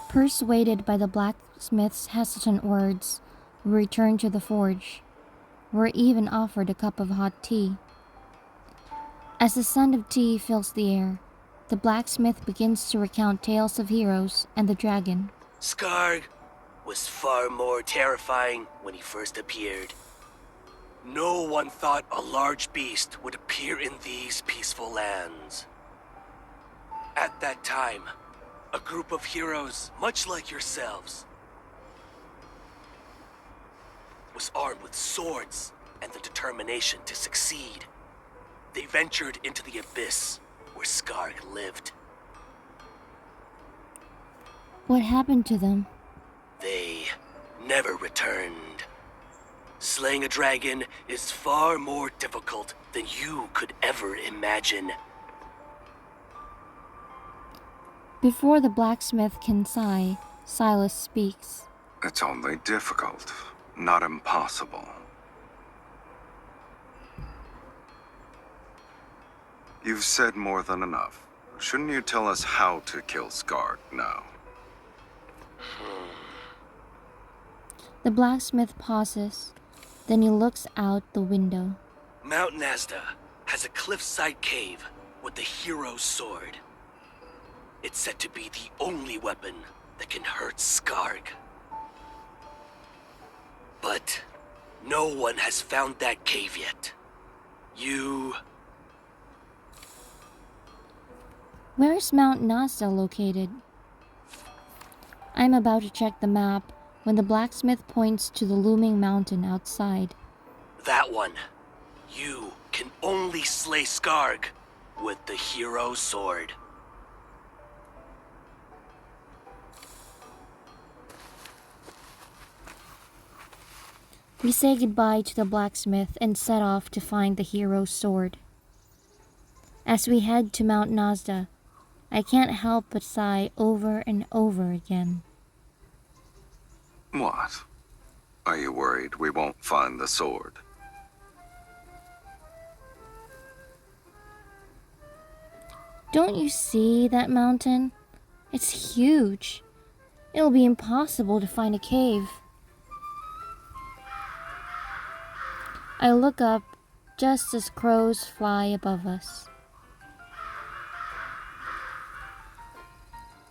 Persuaded by the blacksmith's hesitant words, we return to the forge. We're even offered a cup of hot tea. As the scent of tea fills the air, the blacksmith begins to recount tales of heroes and the dragon. Skarg was far more terrifying when he first appeared. No one thought a large beast would appear in these peaceful lands. At that time, a group of heroes, much like yourselves, was armed with swords and the determination to succeed. They ventured into the abyss where Skarg lived. What happened to them? They never returned. Slaying a dragon is far more difficult than you could ever imagine. Before the blacksmith can sigh, Sylus speaks. It's only difficult, not impossible. You've said more than enough. Shouldn't you tell us how to kill Skarg now? The blacksmith pauses, then he looks out the window. Mount Nazda has a cliffside cave with the hero's sword. It's said to be the only weapon that can hurt Skarg. But no one has found that cave yet. Where's Mount Nazda located? I'm about to check the map when the blacksmith points to the looming mountain outside. That one. You can only slay Skarg with the hero's sword. We say goodbye to the blacksmith and set off to find the hero's sword. As we head to Mount Nazda, I can't help but sigh over and over again. What? Are you worried we won't find the sword? Don't you see that mountain? It's huge. It'll be impossible to find a cave. I look up just as crows fly above us.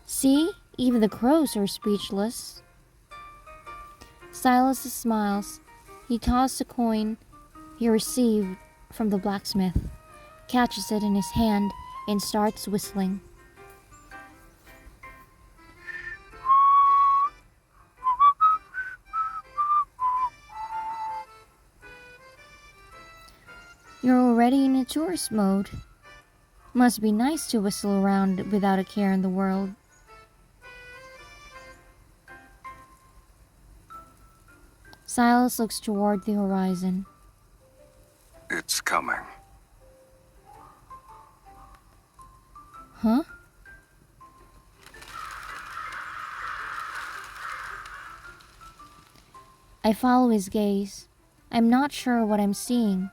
See? Even the crows are speechless. Sylus smiles. He tosses a coin he received from the blacksmith, catches it in his hand, and starts whistling. You're already in a tourist mode. Must be nice to whistle around without a care in the world. Sylus looks toward the horizon. It's coming. Huh? I follow his gaze. I'm not sure what I'm seeing,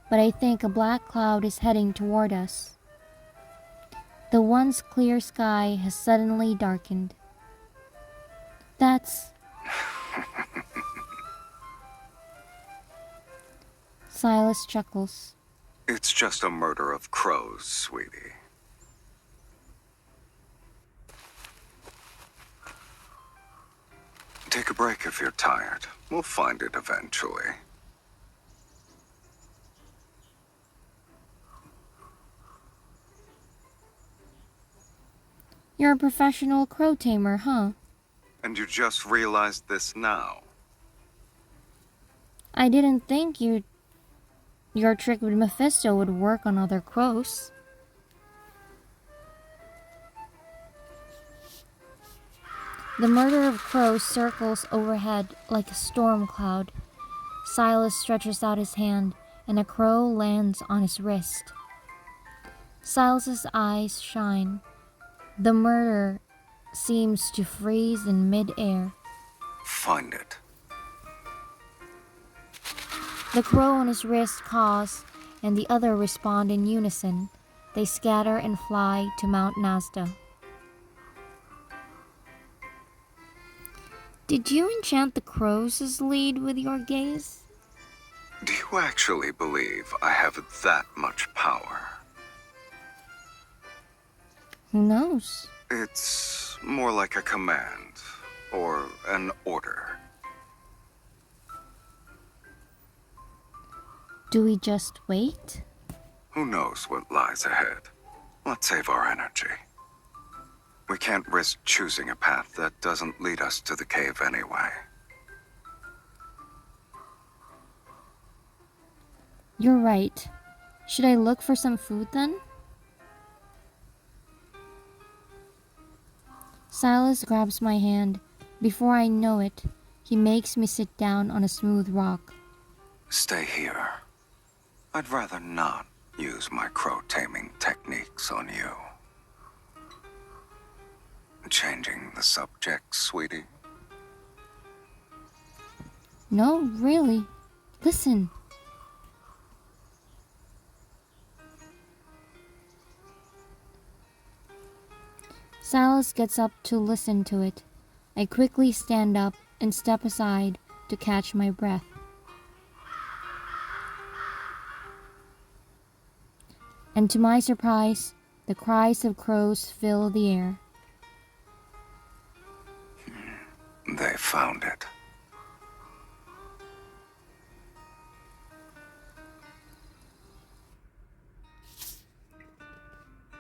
but I think a black cloud is heading toward us. The once clear sky has suddenly darkened. That's... Sylus chuckles. It's just a murder of crows, sweetie. Take a break if you're tired. We'll find it eventually. You're a professional crow tamer, huh? And you just realized this now? I didn't think your trick with Mephisto would work on other crows. The murder of crows circles overhead like a storm cloud. Sylus stretches out his hand, and a crow lands on his wrist. Sylus's eyes shine. The murder seems to freeze in mid-air. Find it. The crow on his wrist caws, and the other respond in unison. They scatter and fly to Mount Nazda. Did you enchant the crows' lead with your gaze? Do you actually believe I have that much power? Who knows? It's more like a command, or an order. Do we just wait? Who knows what lies ahead? Let's save our energy. We can't risk choosing a path that doesn't lead us to the cave anyway. You're right. Should I look for some food then? Sylus grabs my hand. Before I know it, he makes me sit down on a smooth rock. Stay here. I'd rather not use my crow taming techniques on you. Changing the subject, sweetie? No, really. Listen. Sylus gets up to listen to it. I quickly stand up and step aside to catch my breath. And to my surprise, the cries of crows fill the air. They found it.